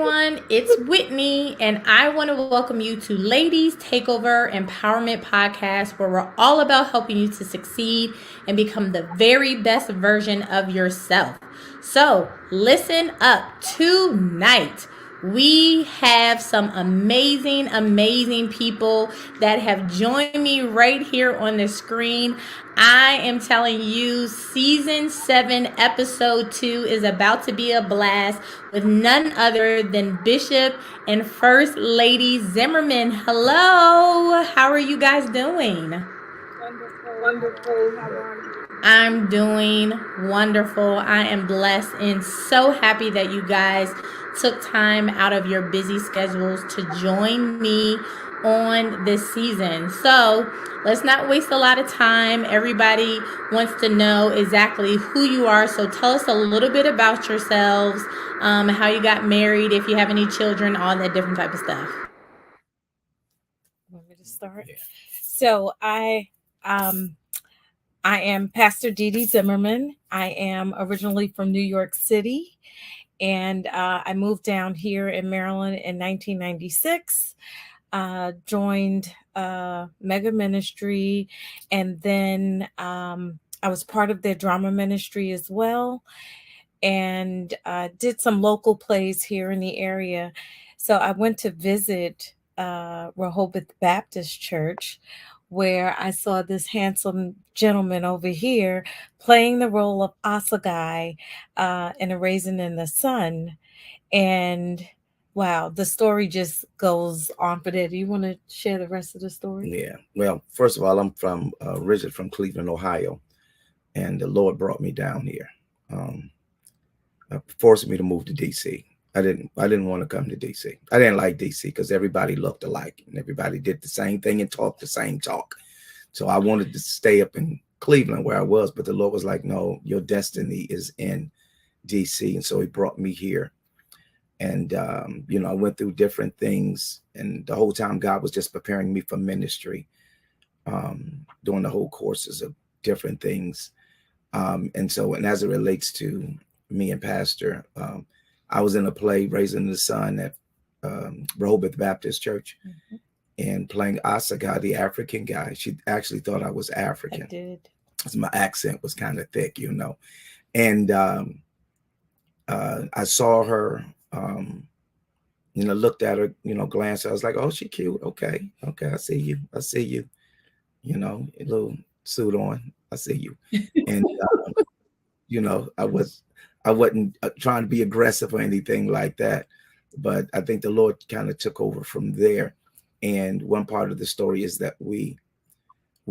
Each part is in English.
everyone. It's Whitney, and I want to welcome you to Ladies Takeover Empowerment Podcast, where we're all about helping you to succeed and become the very best version of yourself. So, listen up tonight. We have some amazing people that have joined me right here on the screen. I am telling you, season 7, episode 2 is about to be a blast with none other than Bishop and First Lady Zimmerman. Hello, how are you guys doing? Wonderful. How are you? I'm doing wonderful. I am blessed and so happy that you guys took time out of your busy schedules to join me on this season. So let's not waste a lot of time. Everybody wants to know exactly who you are. So tell us a little bit about yourselves, how you got married, if you have any children, all that different type of stuff. Want me to start? Yeah. So I am Pastor DeeDee Zimmerman. I am originally from New York City, and I moved down here in Maryland in 1996. Joined Mega Ministry, and then I was part of their drama ministry as well, and did some local plays here in the area. So I went to visit Rehoboth Baptist Church, where I saw this handsome gentleman over here playing the role of Asagai in A Raisin in the Sun. And wow, the story just goes on for that. Do you want to share the rest of the story? Yeah. Well, first of all, I'm from originally from Cleveland, Ohio, and the Lord brought me down here, forced me to move to DC. I didn't want to come to DC. I didn't like DC because everybody looked alike and everybody did the same thing and talked the same talk. So I wanted to stay up in Cleveland where I was, but the Lord was like, "No, your destiny is in DC," and so He brought me here. And I went through different things, and the whole time God was just preparing me for ministry, doing the whole courses of different things. And as it relates to me and Pastor, I was in a play, Raising the Sun, at Rehoboth Baptist Church, and playing Asaga, the African guy. She actually thought I was African. I did. Because my accent was kind of thick, And I saw her, looked at her, glanced. I was like, "Oh, she cute. Okay, I see you. A little suit on. I see you." And I wasn't trying to be aggressive or anything like that, but I think the Lord kind of took over from there. And one part of the story is that we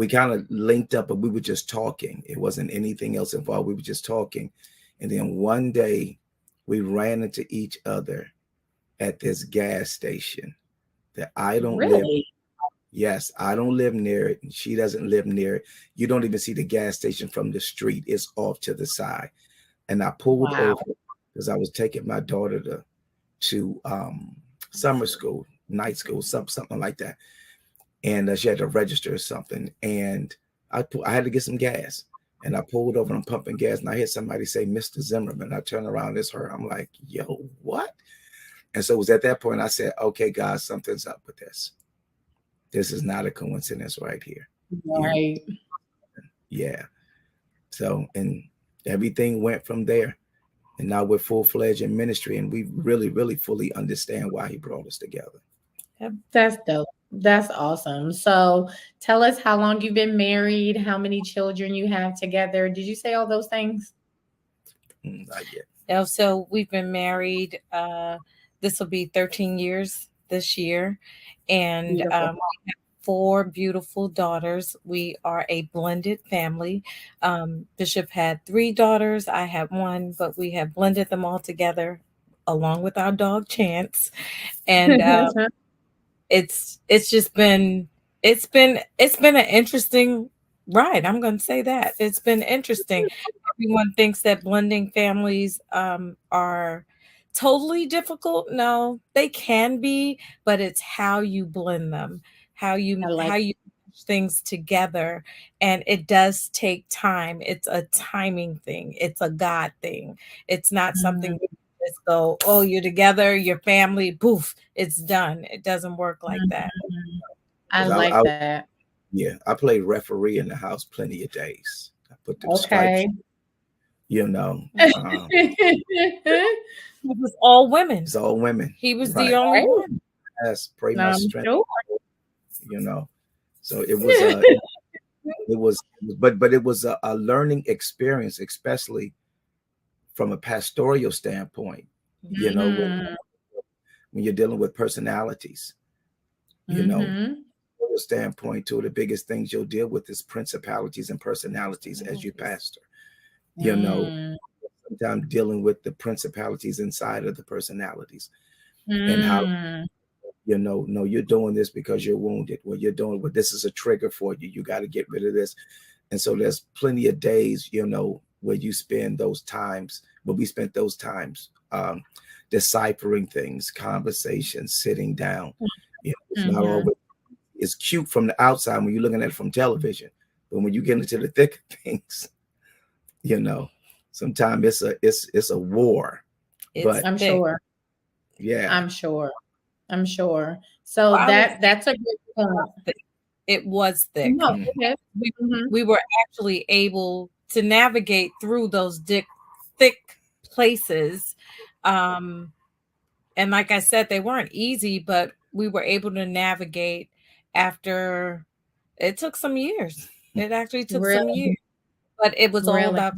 kind of linked up, but we were just talking. It wasn't anything else involved. We were just talking. And then one day we ran into each other at this gas station that I don't live. Yes, I don't live near it, and she doesn't live near it. You don't even see the gas station from the street. It's off to the side. And I pulled over because I was taking my daughter to summer school, night school, something like that. And she had to register or something. And I had to get some gas. And I pulled over and I'm pumping gas. And I hear somebody say, "Mr. Zimmerman." I turn around, it's her. I'm like, "Yo, what?" And so it was at that point I said, "Okay, God, something's up with this. This is not a coincidence right here." Right. Yeah. So, and everything went from there. And now we're full-fledged in ministry, and we really, really fully understand why He brought us together. That's dope. That's awesome. So tell us how long you've been married, how many children you have together. Did you say all those things? Not yet. So we've been married. This will be 13 years this year. And we have 4 beautiful daughters. We are a blended family. Bishop had 3 daughters. I had 1, but we have blended them all together along with our dog Chance. And it's been an interesting ride. I'm going to say that it's been interesting. Everyone thinks that blending families are totally difficult. No, they can be, but it's how you blend them, how you push things together, and it does take time. It's a timing thing. It's a God thing. It's not something you just go, oh, you're together, your family, poof, it's done. It doesn't work like that. Mhm. I 'Cause like that. yeah, I played referee in the house plenty of days. I put them stripes, Okay. you know. Um, It was all women. it's all women, He was the right? only Right. one. Yes, pray my I'm strength, sure. you know. So it was, but it was a learning experience, especially from a pastoral standpoint. You know, Mm-hmm. when you're dealing with personalities, you know, Mm-hmm. from a standpoint, two of the biggest things you'll deal with is principalities and personalities as you Personalities. pastor. You know, Mm-hmm. sometimes dealing with the principalities inside of the personalities and how, Mm-hmm. no, you're doing this because you're wounded. Well, you're doing what, this is a trigger for you. You got to get rid of this. And so there's plenty of days, where you spend those times, but we spent those times deciphering things, conversations, sitting down. It's not Mm-hmm. always, it's cute from the outside when you're looking at it from television. But when you get into the thick of things, you know, sometimes it's a war. It's But I'm thick. sure. yeah, I'm sure. I'm sure. So I would say that's a good point. it was thick. No, mm, okay. We, Mm-hmm. we were actually able to navigate through those thick places. Um, and like I said, they weren't easy, but we were able to navigate after it took some years. It actually took some Really, years, but it was all really. about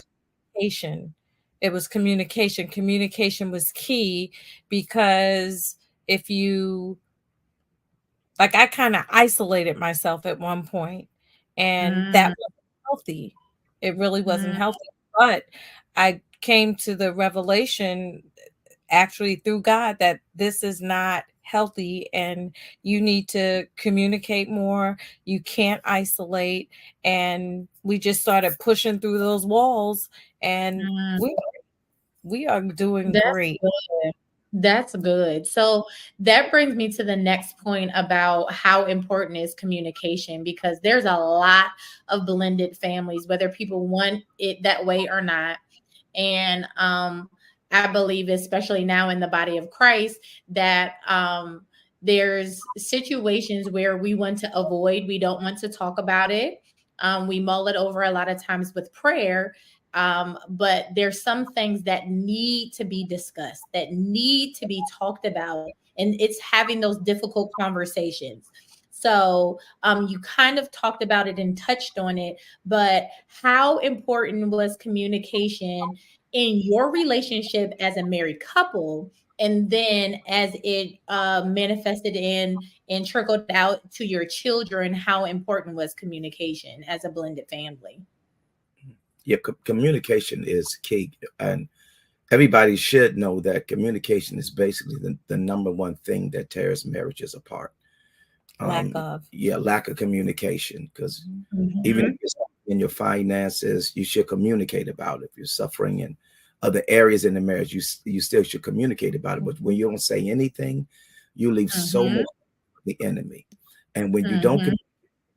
communication. It was communication. Communication was key because if you like, I kind of isolated myself at one point, and that Mm, wasn't healthy. It really wasn't mm, healthy. But I came to the revelation actually through God that this is not healthy and you need to communicate more. You can't isolate. And we just started pushing through those walls, and mm. we are doing That's great. good. That's good. So that brings me to the next point about how important is communication, because there's a lot of blended families, whether people want it that way or not. And I believe, especially now in the body of Christ, that there's situations where we want to avoid, we don't want to talk about it. We mull it over a lot of times with prayer. But there's some things that need to be discussed, that need to be talked about, and it's having those difficult conversations. So you kind of talked about it and touched on it, but how important was communication in your relationship as a married couple, and then as it manifested in and trickled out to your children? How important was communication as a blended family? yeah, communication is key, and everybody should know that communication is basically the number one thing that tears marriages apart. Lack of. Yeah, lack of communication, because even if Mhm. you're suffering in your finances, you should communicate about it. If you're suffering in other areas in the marriage, you still should communicate about it. But when you don't say anything, you leave so much Mhm. for the enemy. And when you don't Mhm.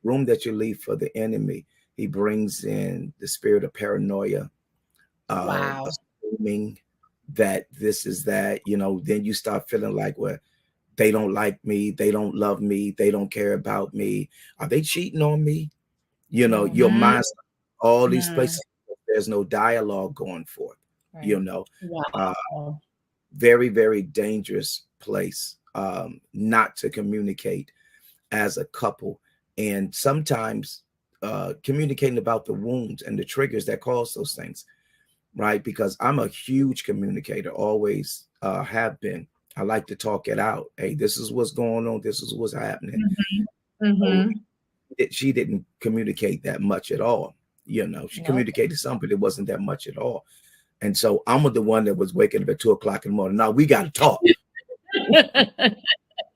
room that you leave for the enemy, he brings in the spirit of paranoia, Wow. assuming that this is that, then you start feeling like, well, they don't like me, they don't love me, they don't care about me. Are they cheating on me? Your Mhm. mind, all these Mhm. places, there's no dialogue going forth, you Right. know. Uh, Wow. very, very dangerous place not to communicate as a couple. And sometimes communicating about the wounds and the triggers that cause those things, right? Because I'm a huge communicator, always have been. I like to talk it out. Hey, this is what's going on. This is what's happening. Mhm. So Mhm. she didn't communicate that much at all. She Nope. communicated some, but it wasn't that much at all. And so I'm the one that was waking up at 2 o'clock in the morning. Now we got to talk.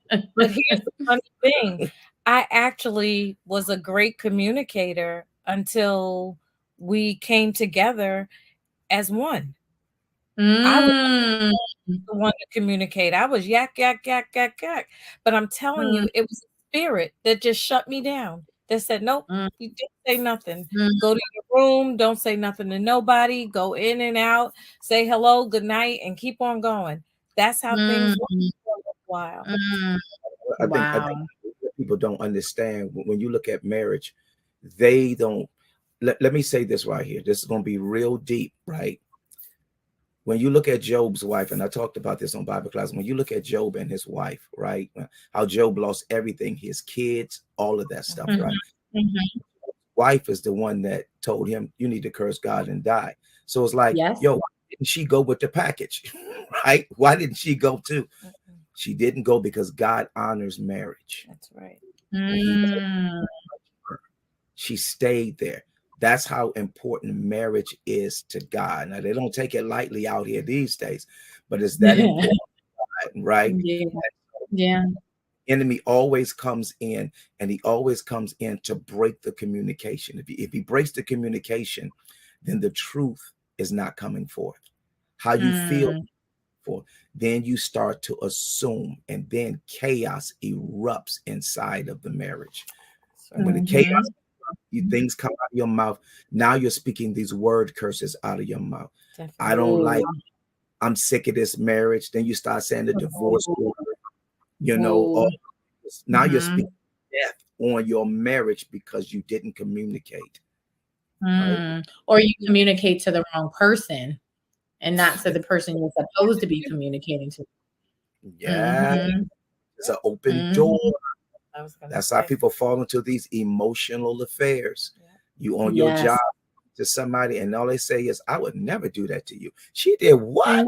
But here's the funny thing. I actually was a great communicator until we came together as one. I was Mm. the one to communicate. I was yak, yak, yak, yak, yak. But I'm telling Mm. you, it was a spirit that just shut me down. They said, nope, Mm, you don't say nothing. mm, Go to your room, don't say nothing to nobody, go in and out, say hello, good night, and keep on going. That's how things mm, were for a while. mm. I think Wow. people don't understand when you look at marriage, they don't. Let me say this right here. This is going to be real deep, right? When you look at Job's wife, and I talked about this on Bible class, when you look at Job and his wife, right? How Job lost everything, his kids, all of that stuff, Mhm. Mhm, right? mhm. Wife is the one that told him, you need to curse God and die. So it's like, Yes. yo, why didn't she go with the package? Right? Why didn't she go too? Mhm. She didn't go because God honors marriage. That's right. And he knows Mm. her. She stayed there. That's how important marriage is to God. Now they don't take it lightly out here these days, but it's that important, right? Yeah. Yeah. Enemy always comes in, and he always comes in to break the communication. If he breaks the communication, then the truth is not coming forth. How you feel Mm. for, then you start to assume, and then chaos erupts inside of the marriage. And when the chaos, Mhm. things come out of your mouth, now you're speaking these word curses out of your mouth. I Definitely. don't like, Oh. I'm sick of this marriage. Then you start saying the divorce Oh. word, you know, all Oh. this. Now you're Mhm. speaking death on your marriage because you didn't communicate, right? Mm. Or you communicate to the wrong person and not to the person you're supposed to be communicating to. Yeah, Mhm. it's an open door. Mhm. I was going to That's how say. people fall into these emotional affairs. Yeah. You on your job Yes. to somebody, and all they say is, "I would never do that to you." She did what? Mm.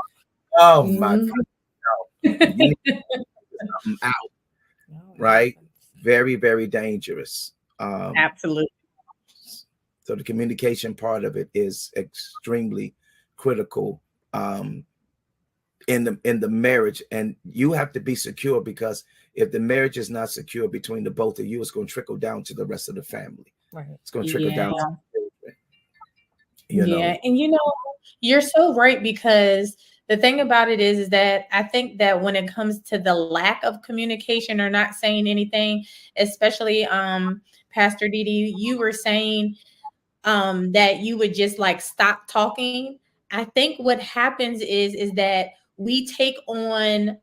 Oh my God! Mhm. You need something out, No, it right? happens. Very, very dangerous. Um, Absolutely. so the communication part of it is extremely critical um, in the marriage, and you have to be secure, because if the marriage is not secure between the both of you, it's going to trickle down to the rest of the family. Right. It's going to trickle down to Yeah. the children, you Yeah. know. And you're so right because the thing about it is that I think that when it comes to the lack of communication or not saying anything, especially Pastor DeeDee, you were saying that you would just like stop talking. I think what happens is that we take on,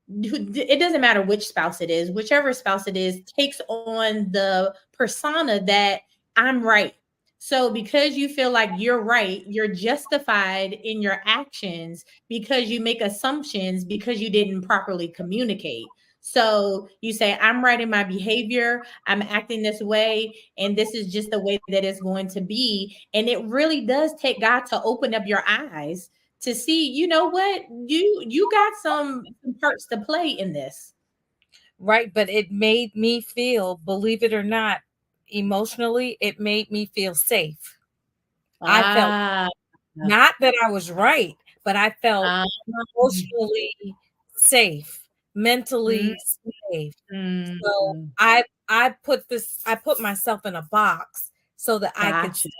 it doesn't matter which spouse it is, whichever spouse it is, takes on the persona that I'm right. So because you feel like you're right, you're justified in your actions because you make assumptions because you didn't properly communicate. So you say, I'm right in my behavior, I'm acting this way, and this is just the way that it's going to be. And it really does take God to open up your eyes to see, you know what, you got some parts to play in this. Right. But it made me feel, believe it or not, emotionally, it made me feel safe. I felt Ah, not that I was right, but I felt ah, emotionally safe, mm, mentally safe. So mm, I put myself in a box so that I could gotcha. stay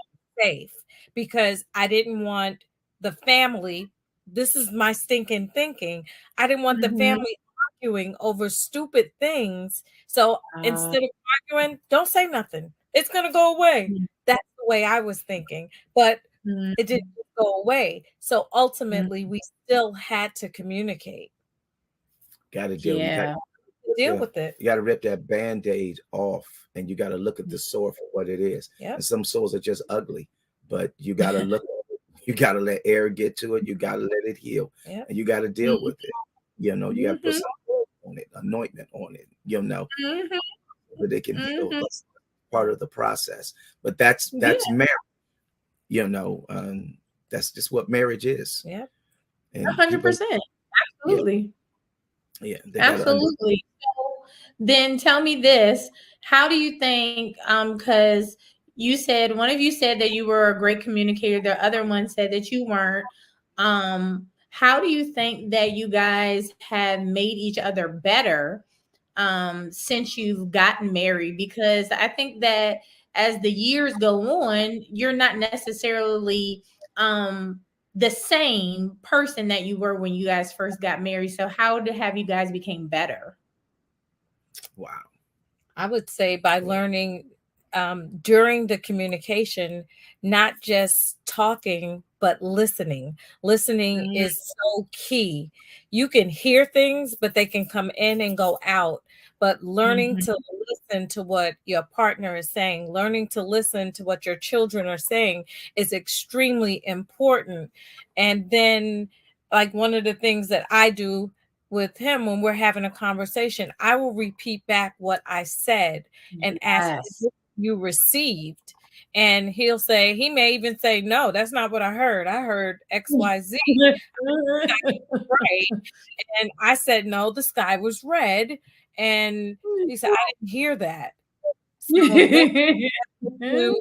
safe because I didn't want the family. This is my stinking thinking. I didn't want the Mhm. family arguing over stupid things. So Ah, instead of arguing, don't say nothing. It's gonna go away. mm, That's the way I was thinking. But mm, it didn't go away. So mm, ultimately we still had to communicate Got to deal. You got yeah. to deal to with it. you got to rip that band-aid off, and you got to look at the sore for what it is. Yep. And some sores are just ugly, but you got to look at it. You got to let air get to it. You got to let it heal, Yep. and you got to deal Mhm, with it. You got to put mhm, some oil on it, anointment on it, mhm, so that it can heal. mhm. That's part of the process. But that's Yeah, marriage. You know, that's just what marriage is. Yep. And people, 100%. yeah, Absolutely. yeah, they got to understand. Absolutely. So then tell me this. How do you think, because you said one of you said that you were a great communicator, the other one said that you weren't. How do you think that you guys have made each other better since you've gotten married? Because I think that as the years go on, you're not necessarily the same person that you were when you guys first got married. So have you guys became better? Wow. I would say by learning during the communication, not just talking, but listening. Listening Mm, is so key. You can hear things, but they can come in and go out. But learning mhm. to listen to what your partner is saying, learning to listen to what your children are saying is extremely important. And then, like one of the things that I do with him when we're having a conversation, I will repeat back what I said and ask Yes. you received. And he'll say, he may even say, no, that's not what I heard. I heard XYZ. Right. And I said, no, the sky was red. And he said, I didn't hear that. So then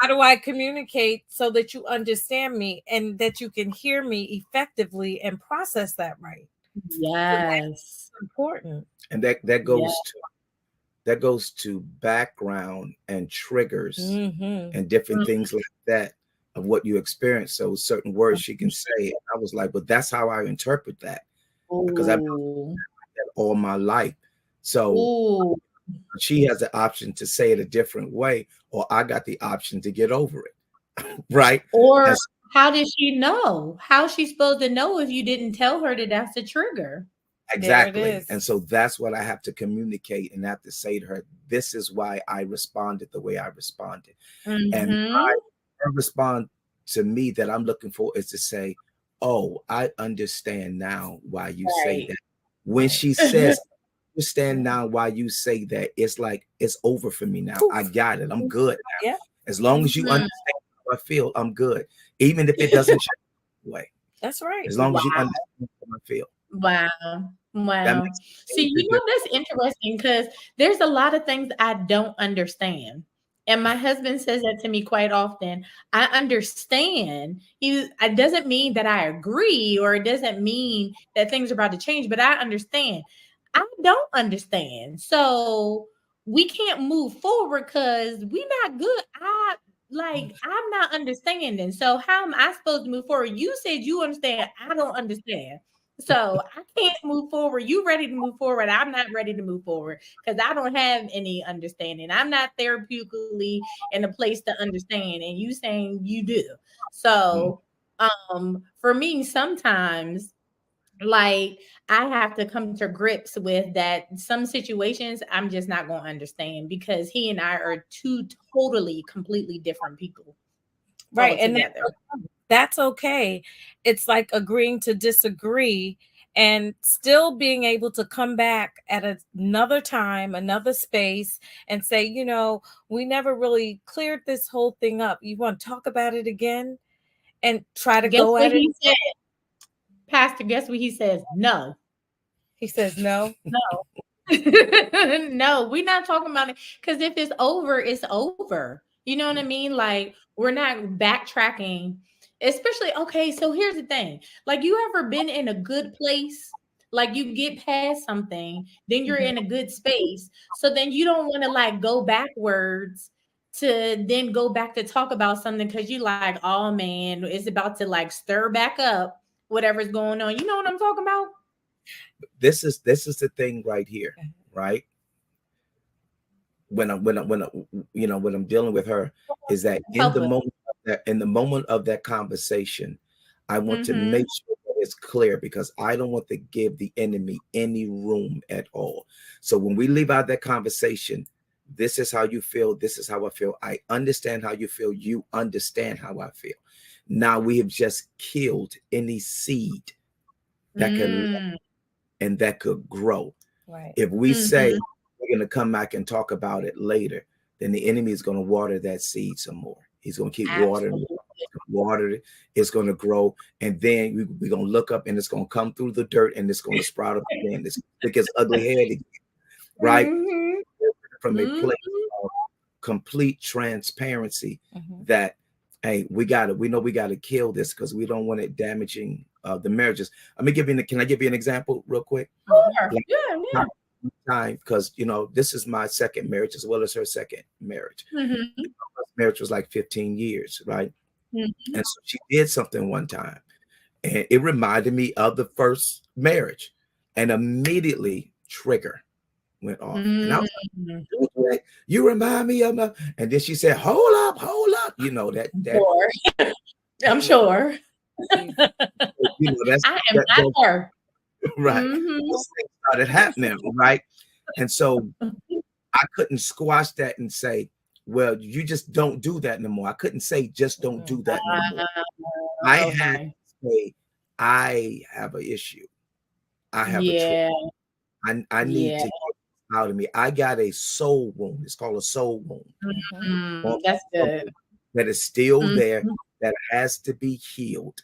how do I communicate so that you understand me and that you can hear me effectively and process that right? So Yes. that's important. And that Yeah. goes to background and triggers Mm-hmm. and different things like that of what you experience. So certain words she can say, and I was like, but that's how I interpret that because I've done Ooh. that all my life. So Ooh. she has the option to say it a different way, or I got the option to get over it, right? Or And how did she know? How's she supposed to know if you didn't tell her that that's a trigger? There it exactly. is. And so that's what I have to communicate and have to say to her. This is why I responded the way I responded. And Mhm. her respond to me that I'm looking for is to say, oh, I understand now why you say Right. that. When she says, understand now why you say that, it's like it's over for me now. I Poof. got it. I'm good now. Yeah, As long as you Mhm. understand how I feel, I'm good. Even if it doesn't change the way. that's right. As long as you understand how I feel. Wow. That Wow. makes a See, major difference. that's interesting because there's a lot of things I don't understand. And my husband says that to me quite often. I understand. It doesn't mean that I agree or it doesn't mean that things are about to change, but I understand. I don't understand. So we can't move forward because we're not good. I'm not understanding. So how am I supposed to move forward? You said you understand. I don't understand. So I can't move forward. You ready to move forward? I'm not ready to move forward because I don't have any understanding. I'm not therapeutically in a place to understand, and you saying you do. Mhm. So, for me, sometimes like I have to come to grips with that. Some situations I'm just not going to understand because he and I are two totally, completely different people Right. And altogether. that's okay. It's like agreeing to disagree and still being able to come back at another time, another space, and say, we never really cleared this whole thing up. You want to talk about it again and try to Guess go what at it? he said, Pastor? Guess what he says? No. He says, no. No. No, we're not talking about it because if it's over, it's over. You know what I mean? Like we're not backtracking. Especially, okay, so here's the thing. Like you ever been in a good place? Like you get past something, then you're Mhm. in a good space. So then you don't want to like go backwards to then go back to talk about something because you like, oh man, it's about to like stir back up whatever's going on. You know what I'm talking about? This is the thing right here, right? When I'm dealing with her, is that Help us. in the moment of that conversation, I want to Mm-hmm. make sure that it's clear because I don't want to give the enemy any room at all. So when we leave out that conversation, this is how you feel, this is how I feel. I understand how you feel, you understand how I feel. Now we have just killed any seed that can Mm. and that could grow. Right. If we say Mhm. we're going to come back and talk about it later, then the enemy is going to water that seed some more. He's going to keep watering it, Absolutely. water it. It's going to grow, and then we're going to look up, and it's going to come through the dirt, and it's going to sprout up again. It's stick its ugly head again, right? Mhm. From a Mhm. place of complete transparency Mhm. that hey, we know we got to kill this because we don't want it damaging the marriages. Can I give you an example real quick? Sure. Like, Yeah, yeah. time because this is my second marriage as well as her second marriage. Mhm. First marriage was like 15 years, right? Mhm. And so she did something one time, and it reminded me of the first marriage, and immediately trigger. went off. And I was Mm. like, you remind me of my, and then she said, hold up. You know, that Sure. I'm sure. you know, I am not her. right. Mm-hmm. Those things started happening, right? And so I couldn't squash that and say, well, you just don't do that no more. I couldn't say just don't do that no more. I had Okay. to say, I have an issue. I have a choice. Yeah. I need Yeah. to get this out of me. I got a soul wound. It's called a soul wound. That's good. That is still there, Mm-hmm. that has to be healed.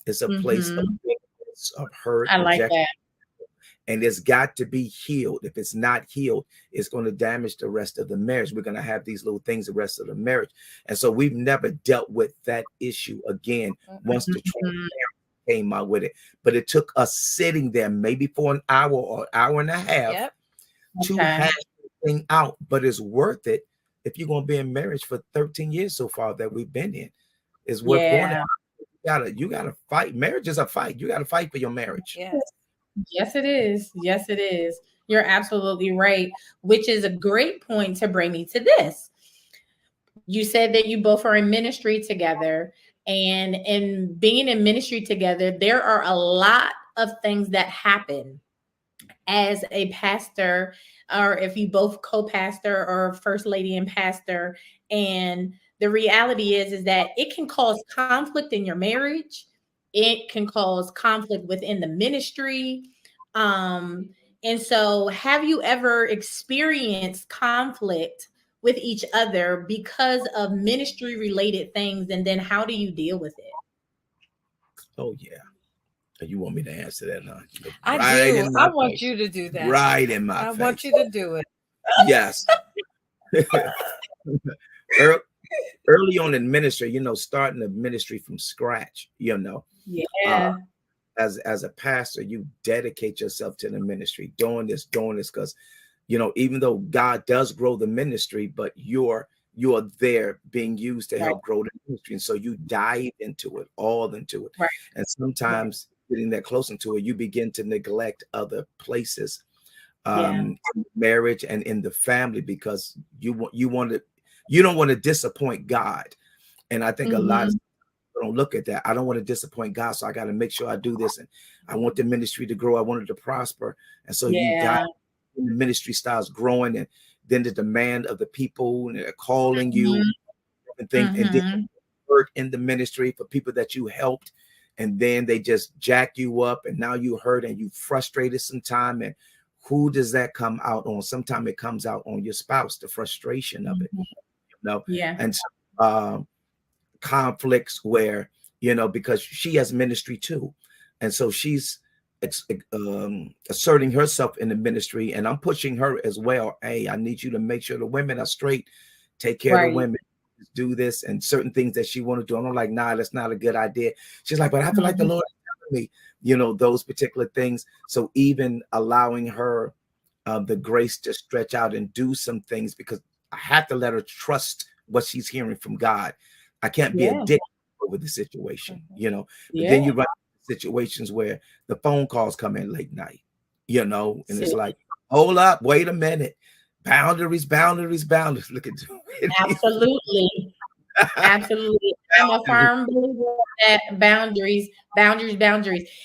It's a place of Mm-hmm. bitterness, of hurt, I like rejection, that. and it's got to be healed. If it's not healed, it's going to damage the rest of the marriage. We're going to have these little things the rest of the marriage. And so we've never dealt with that issue again once the Mhm. came out with it. But it took us sitting there maybe for an hour or hour and a half to Okay. hash the thing out. But it's worth it if you're going to be in marriage for 13 years so far that we've been in. It's worth going. Yeah. You gotta fight. Marriage is a fight. You gotta fight for your marriage. Yes, it is. Yes, it is. You're absolutely right, which is a great point to bring me to this. You said that you both are in ministry together, and in being in ministry together, there are a lot of things that happen as a pastor, or if you both co-pastor or first lady and pastor. And the reality is that it can cause conflict in your marriage. It can cause conflict within the ministry. And so have you ever experienced conflict with each other because of ministry related things? And then how do you deal with it? Oh yeah. You want me to answer that, huh? I Right do. in I my want face. you to do that. Right in my I face. want you to do it. Yes. Early on in ministry, starting a ministry from scratch, Yeah. as a pastor, you dedicate yourself to the ministry, doing this, because even though God does grow the ministry, but you're there being used to Right. help grow the ministry. And so you dive into it, all into it. Right. And sometimes getting that close into it, you begin to neglect other places, in marriage and in the family, because you don't want to disappoint God. And I think a lot of people don't look at that. I don't want to disappoint God, so I got to make sure I do this. And I want the ministry to grow. I want it to prosper. And so you dive, the ministry starts growing, and then the demand of the people, and they're calling you and things, and then hurt in the ministry for people that you helped, and then they just jack you up, and now you hurt and you frustrated sometime. And who does that come out on? Sometimes it comes out on your spouse, the frustration of it, Yeah. and conflicts where, because she has ministry too, and so she's asserting herself in the ministry, and I'm pushing her as well. Hey, I need you to make sure the women are straight, take care of the women, do this, and certain things that she want to do. I'm like, nah, that's not a good idea. She's like, but I feel like the Lord is telling me, those particular things. So even allowing her the grace to stretch out and do some things, because I have to let her trust what she's hearing from God. I can't be a dick over the situation, But then you run situations where the phone calls come in late night, and it's like, hold up, wait a minute. Boundaries. Look at Absolutely. Absolutely. I'm a firm believer that boundaries.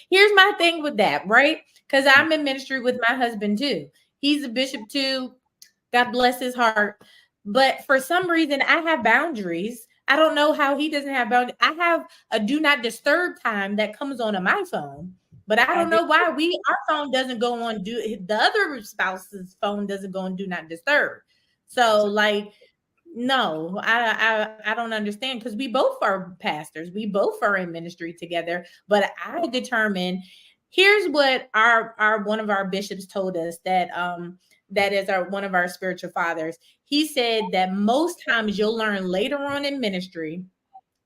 Here's my thing with that, right? Because I'm in ministry with my husband too. He's a bishop too. God bless his heart. But for some reason, I have boundaries. I don't know how he doesn't have boundaries. I have a do not disturb time that comes on my phone, but I don't know why our phone doesn't go on the other spouse's phone doesn't go on do not disturb. So like, no, I don't understand, because we both are pastors. We both are in ministry together, but I determine, here's what our one of our bishops told us, that is one of our spiritual fathers. He said that most times you'll learn later on in ministry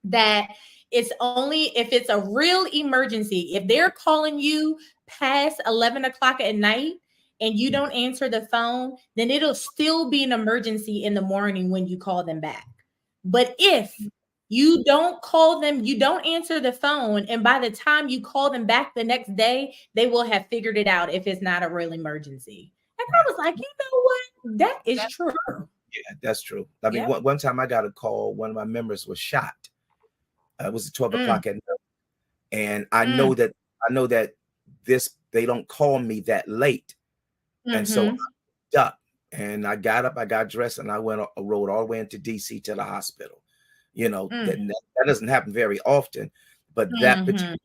that it's only if it's a real emergency. If they're calling you past 11 o'clock at night and you don't answer the phone, then it'll still be an emergency in the morning when you call them back. But if you don't call them, you don't answer the phone, and by the time you call them back the next day, they will have figured it out if it's not a real emergency. I was like, you know what? That is true. Yeah, that's true. I mean, one time I got a call. One of my members was shot. It was at 12 o'clock at night, and I know that this they don't call me that late, and so I ducked and I got up, I got dressed, and I rode all the way into DC to the hospital. You know, that doesn't happen very often, but that particular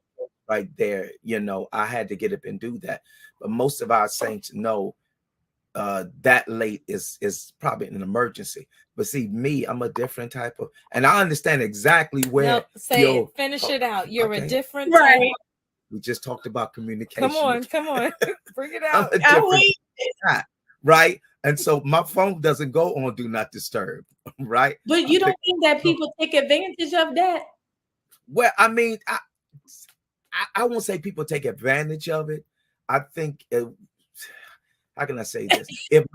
right there, you know, I had to get up and do that. But most of our saints know that late is probably an emergency. But see, me, I'm a different type of, and I understand exactly where. No, finish it out. You're a different right. type. We just talked about communication. Come on, bring it out. I'm a different type, right? And so my phone doesn't go on do not disturb, right? But you don't think that people take advantage of that? Well, I mean, I won't say people take advantage of it. I think how can I say this? If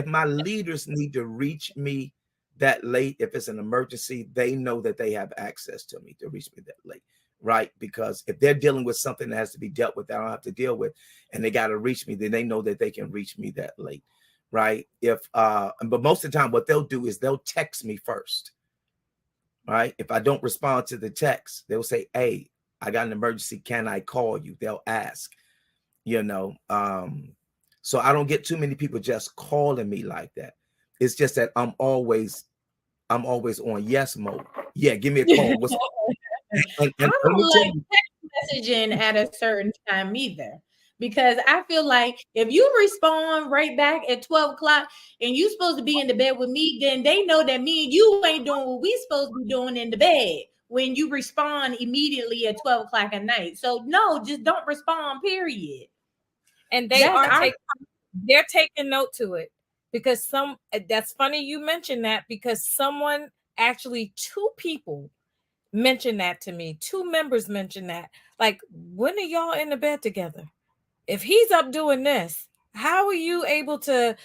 my leaders need to reach me that late, if it's an emergency, they know that they have access to me to reach me that late, right? Because if they're dealing with something that has to be dealt with that I don't have to deal with, and they got to reach me, then they know that they can reach me that late, right? But most of the time, what they'll do is they'll text me first, right? If I don't respond to the text, they'll say, "Hey, I got an emergency. Can I call you?" They'll ask. You know, so I don't get too many people just calling me like that. It's just that I'm always on yes mode. Yeah, give me a call. What's I don't like text messaging at a certain time either, because I feel like if you respond right back at 12 o'clock and you supposed to be in the bed with me, then they know that me and you ain't doing what we supposed to be doing in the bed when you respond immediately at 12 o'clock at night. So no, just don't respond, period. And they're taking note to it, because that's funny you mentioned that, because someone, actually 2 people mentioned that to me. 2 members mentioned that. Like, when are y'all in the bed together? If he's up doing this, how are you able to?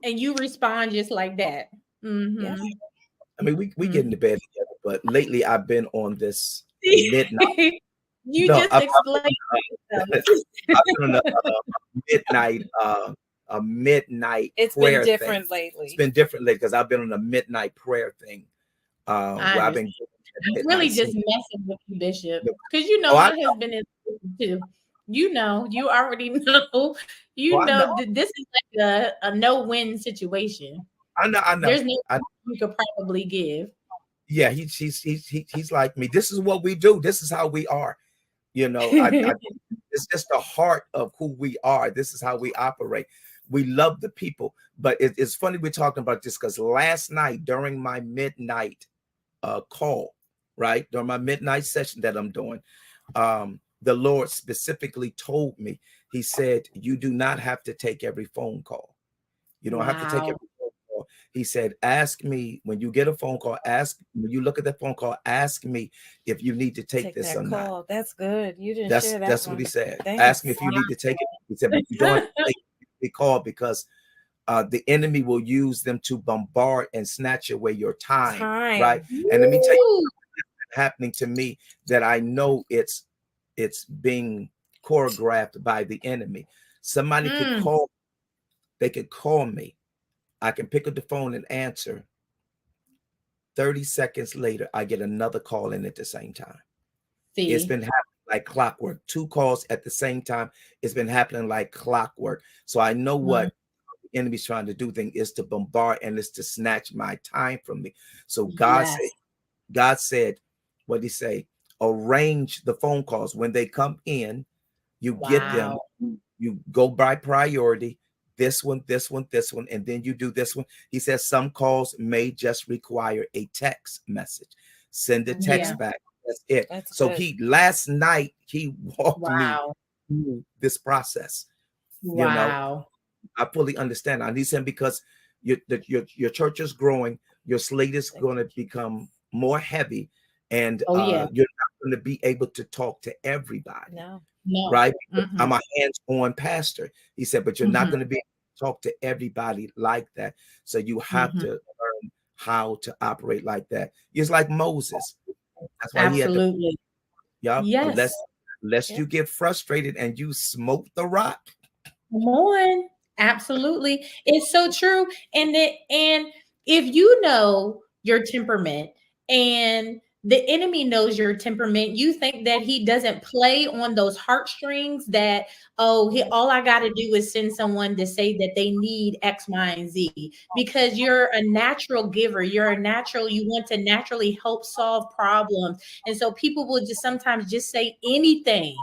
And you respond just like that. Yes. I mean, we get in the bed together, but lately I've been on this midnight. You just explained. I've been on a midnight. It's prayer been different thing. lately. It's been different lately because I've been on a midnight prayer thing. Where I've been really just messing with you, Bishop, because you know my husband is too. You know, you already know. This is like a no-win situation. I know. There's no you could probably give. Yeah, he's like me. This is what we do. This is how we are. You know, it's just the heart of who we are. This is how we operate. We love the people. But it's funny we're talking about this, because last night during my midnight call, right, during my midnight session that I'm doing, the Lord specifically told me, he said, you do not have to take every phone call. You don't have to take every phone call. He said, ask me when you get a phone call, when you look at that phone call, ask me if you need to take this or not. That's good. You didn't share that. That's what he said. Ask me if you need to take it. He said, but you don't have to take the call, because the enemy will use them to bombard and snatch away your time. Right? And let me tell you what's happening to me, that I know it's being choreographed by the enemy. Somebody could call, they could call me. I can pick up the phone and answer. 30 seconds later, I get another call in at the same time. It's been happening like clockwork. 2 calls at the same time. It's been happening like clockwork. So I know what the enemy's trying to do is to bombard, and it's to snatch my time from me. So God said, what did he say? Arrange the phone calls. When they come in, you get them, you go by priority. This one, and then you do this one. He says some calls may just require a text message. Send a text back. That's it. So last night he walked me through this process. You know, I fully understand. I need him, because your church is growing. Your slate is going to become more heavy, and you're not going to be able to talk to everybody. No. Right? I'm a hands-on pastor. He said, but you're not going to be able to talk to everybody like that. So you have to learn how to operate like that. It's like Moses. That's why he had to, unless you get frustrated and you smoke the rock, Come on. Absolutely. It's so true. And if you know your temperament and the enemy knows your temperament, you think that he doesn't play on those heartstrings that, oh, all I got to do is send someone to say that they need X, Y, and Z because you're a natural giver. You're a natural, you want to naturally help solve problems. And so people will just sometimes just say anything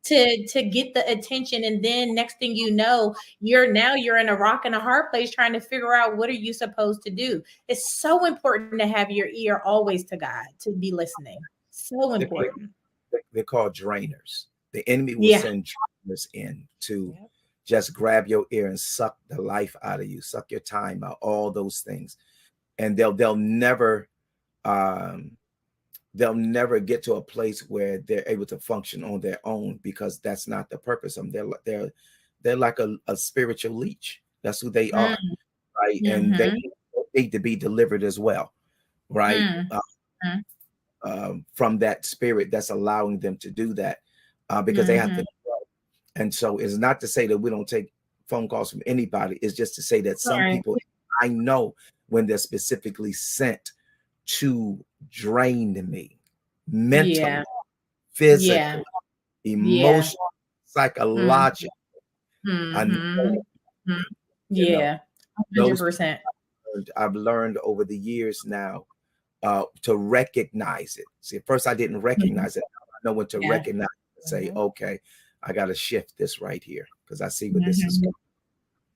to get the attention, and then next thing you know, you're in a rock and a hard place trying to figure out what are you supposed to do. It's so important to have your ear always to God, to be listening. So They're, important. they're called drainers. The enemy will Yeah. send drainers in to just grab your ear and suck the life out of you, suck your time out, all those things. And um, they'll never get to a place where they're able to function on their own, because that's not the purpose of them. They're like a spiritual leech. That's who they are, right? And they Mm-hmm. need to be delivered as well, right? Mm-hmm. From that spirit that's allowing them to do that, because they have Mm-hmm. to. And so it's not to say that we don't take phone calls from anybody. It's just to say that some Right. people, I know when they're specifically sent to drain me mentally, Yeah. Yeah. physically, Yeah. emotionally, Mm-hmm. psychologically. I know, Mm-hmm. you know, Yeah. those people 100%. I've learned over the years now to recognize it. See, at first I didn't Mhm. recognize it. I know when to Yeah. recognize it and say, okay, I got to shift this right here because I see where this is Mhm. going.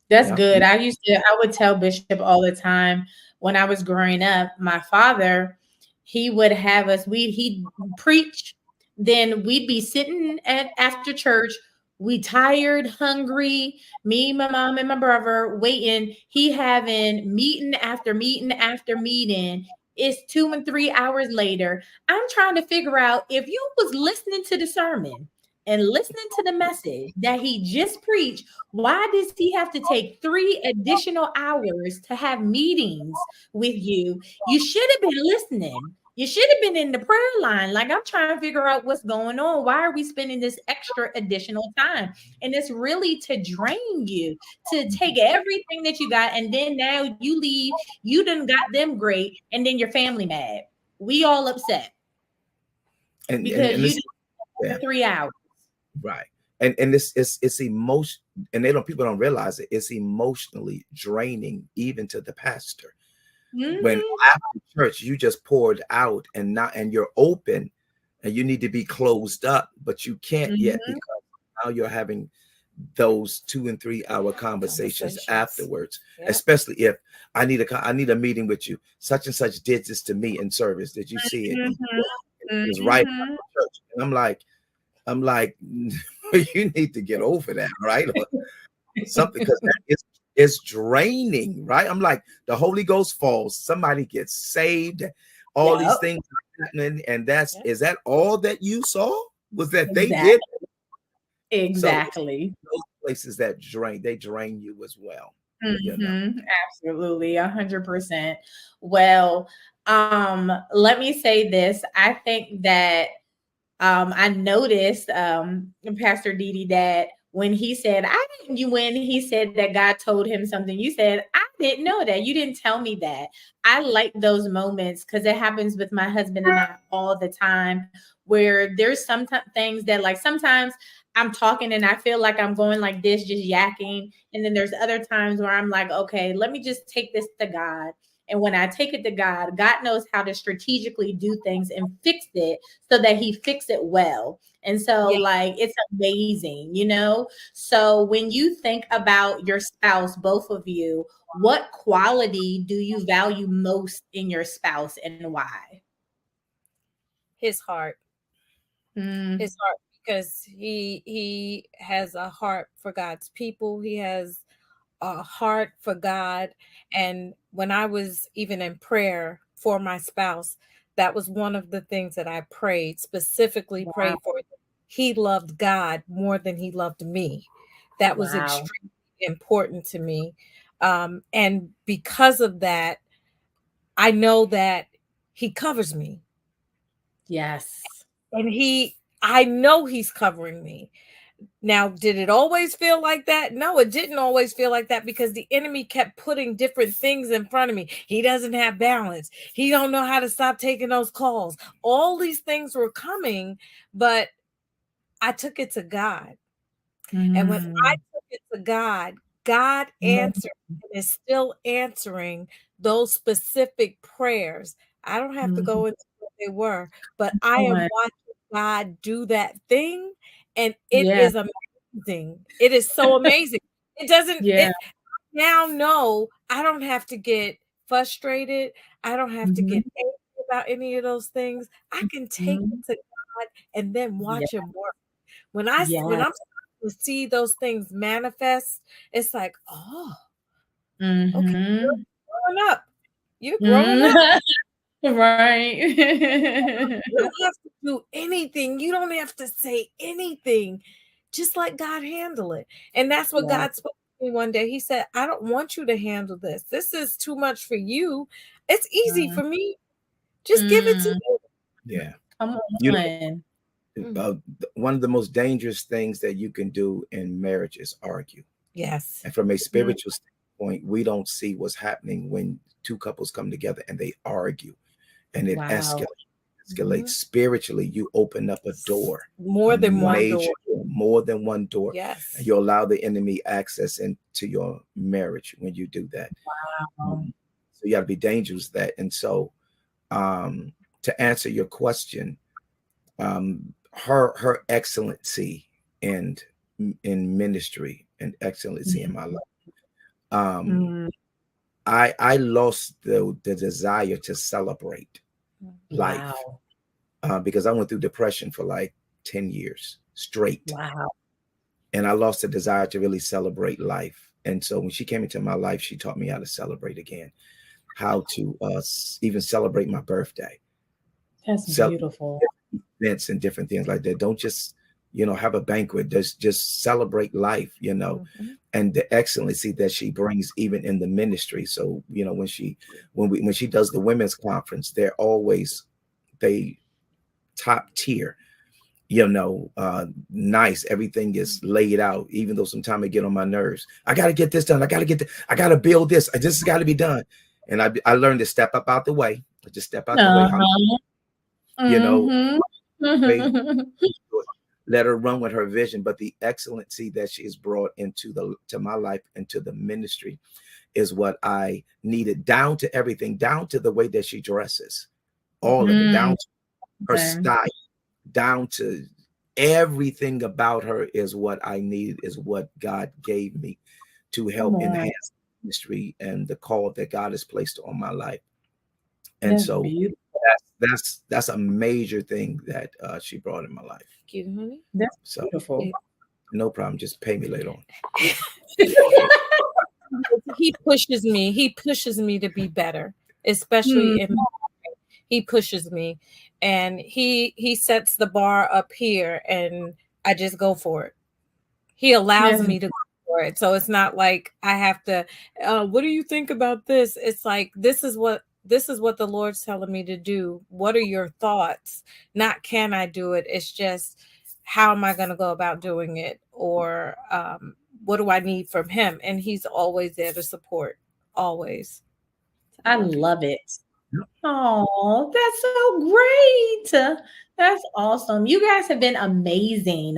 That's Yeah. good. I would tell Bishop all the time when I was growing up, my father, he would have us, he'd preach, then we'd be sitting at after church, we tired, hungry, me, my mom, and my brother waiting. He having meeting after meeting after meeting. It's 2 and 3 hours later. I'm trying to figure out if you was listening to the sermon and listening to the message that he just preached, why does he have to take 3 additional hours to have meetings with you? You should have been listening. You should have been in the prayer line. Like, I'm trying to figure out what's going on. Why are we spending this extra additional time? And it's really to drain you, to take everything that you got. And then now you leave, you done got them great. And then your family mad. We all upset because And you this, did yeah, for 3 hours. right. And this it's emotion, and people don't realize it. It's emotionally draining even to the pastor. When Mhm. after church you just poured out, and you're open, and you need to be closed up, but you can't yet Mhm. because now you're having those 2 and 3 hour conversations afterwards. Yeah. Especially if I need a meeting with you. Such and such did this to me in service. Did you see it? Mhm. It was right Mhm. after church. And I'm like, you need to get over that, right? Or something, because that is draining, right? I'm like, the Holy Ghost falls, somebody gets saved, all these Yep. things are happening, and Yeah. is that all that you saw? Was that they did? Exactly. So Exactly. those places that they drain you as well, you know. Absolutely, 100%. Well, let me say this. I think that I noticed, Pastor DeeDee, that when he said, I didn't, you when he said that God told him something, you said, I didn't know that. You didn't tell me that. I like those moments because it happens with my husband and I all the time, where there's some things that, like, sometimes I'm talking and I feel like I'm going like this, just yakking. And then there's other times where I'm like, okay, let me just take this to God. And when I take it to God, God knows how to strategically do things and fix it so that he fix it well. And so, Yeah. like, it's amazing, you know? So when you think about your spouse, both of you, what quality do you value most in your spouse and why? His heart. Mm, His heart, because he has a heart for God's people. He has a heart for God. And when I was even in prayer for my spouse, that was one of the things that I prayed, specifically wow. prayed for. He loved God more than he loved me. That was Wow. extremely important to me. And because of that, I know that he covers me. Yes. And I know he's covering me. Now, did it always feel like that? No, it didn't always feel like that because the enemy kept putting different things in front of me. He doesn't have balance. He don't know how to stop taking those calls. All these things were coming, but I took it to God. And when I took it to God, God answered and is still answering those specific prayers. I don't have to go into what they were, but I am watching God do that thing, and it Yeah. is amazing. It is so amazing. It doesn't, Yeah. it now know I don't have to get frustrated. I don't have to get angry about any of those things. I can take it to God and then Yeah. watch him work. When Yeah. I'm starting to see those things manifest, it's like, oh, okay, you're Mm-hmm. growing up. You're growing up. Mm. Right. You don't have to do anything. You don't have to say anything. Just let God handle it. And that's what Yeah. God spoke to me one day. He said, I don't want you to handle this. This is too much for you. It's easy for me. Just give it to Mm. me. Yeah. Come You on. know, one of the most dangerous things that you can do in marriage is argue. Yes. And from a spiritual standpoint, we don't see what's happening when two couples come together and they argue and it Wow. escalates. Spiritually, you open up a door, More a than one major door. door, more than one door, and Yes. you allow the enemy access into your marriage when you do that. Wow. So you got to be dangerous with that. And so, um, to answer your question, her excellency in ministry and excellency in my life. Um, Mm. I lost the desire to celebrate life Wow. because I went through depression for like 10 years straight. Wow. And I lost the desire to really celebrate life. And so when she came into my life, she taught me how to celebrate again, how to even celebrate my birthday, That's celebrate beautiful. events and different things like that. Don't just, have a banquet, just celebrate life, and the excellency that she brings even in the ministry. So, when she does the women's conference, they top tier, nice. Everything is laid out, even though sometimes I get on my nerves. I got to get this done. I got to build this. This has got to be done. And I learned to step up out the way. Just step out the way. Uh-huh. You know, Mm-hmm. way, let her run with her vision. But the excellency that she has brought to my life and to the ministry is what I needed, down to everything, down to the way that she dresses, all of it, down to her style, down to everything about her is what I needed, is what God gave me to help enhance the ministry and the call that God has placed on my life. And That's so beautiful. that's a major thing that she brought in my life. Thank you, honey. That's So beautiful. no problem. Just pay me later on. He pushes me. He pushes me to be better, especially in he pushes me, and he sets the bar up here, and I just go for it. He allows That's me to go for it. So it's not like I have to, what do you think about this? It's like this is what the Lord's telling me to do. What are your thoughts? Not can I do it? It's just how am I going to go about doing it? Or what do I need from him? And he's always there to support. Always. I love it. Oh, that's so great. That's awesome. You guys have been amazing.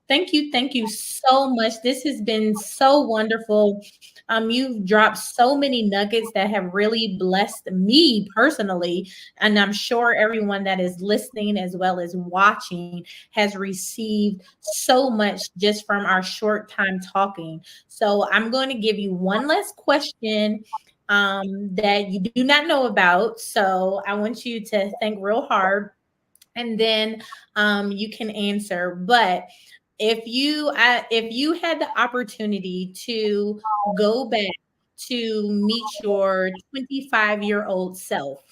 Thank you. Thank you so much. This has been so wonderful. You've dropped so many nuggets that have really blessed me personally. And I'm sure everyone that is listening as well as watching has received so much just from our short time talking. So I'm going to give you one last question that you do not know about. So I want you to think real hard and then you can answer. But if you had the opportunity to go back to meet your 25-year-old self,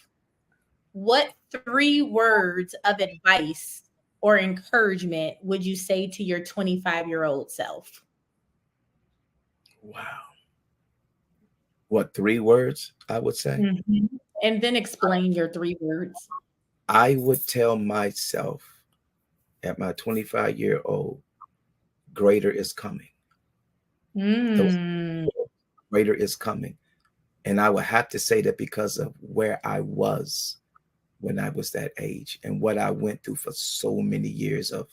what three words of advice or encouragement would you say to your 25-year-old self? Wow. What, 3 words I would say? Mhm. And then explain your three words. I would tell myself at my 25-year-old, greater is coming. Mm. Greater is coming. And I would have to say that because of where I was when I was that age and what I went through for so many years of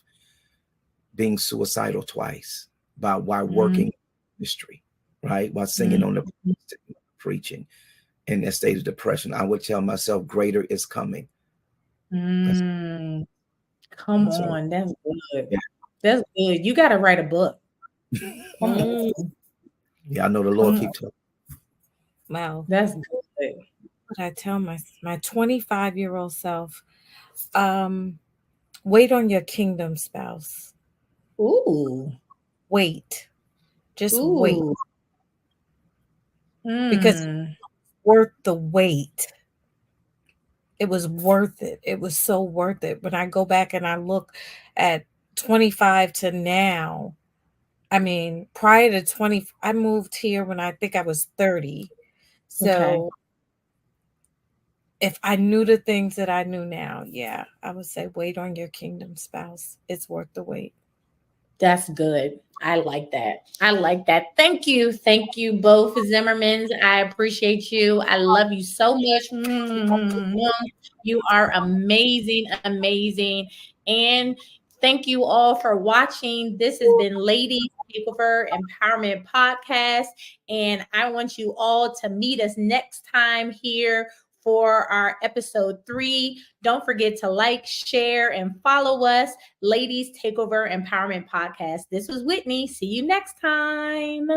being suicidal twice while working in ministry, right? While singing on the preaching in a state of depression. I would tell myself, greater is coming. Come So, on, that's good. yeah. That's good. You got to write a book. Come on. Yeah, I know the Lord Come on. keeps talking. Wow. That's good. What I tell my 25-year-old self, wait on your kingdom spouse. Ooh. Wait. Just wait. Ooh. Because it's worth the wait. It was worth it. It was so worth it. When I go back and I look at 25 to now, I mean, prior to 20, I moved here when I think I was 30. So Okay. if I knew the things that I knew now, yeah, I would say wait on your kingdom spouse. It's worth the wait. That's good. I like that. I like that. Thank you. Thank you both, Zimmermans. I appreciate you. I love you so much. You are amazing, amazing. And thank you all for watching. This has been Ladies Takeover Empowerment Podcast. And I want you all to meet us next time here for our episode 3. Don't forget to like, share, and follow us. Ladies Takeover Empowerment Podcast. This was Whitney. See you next time.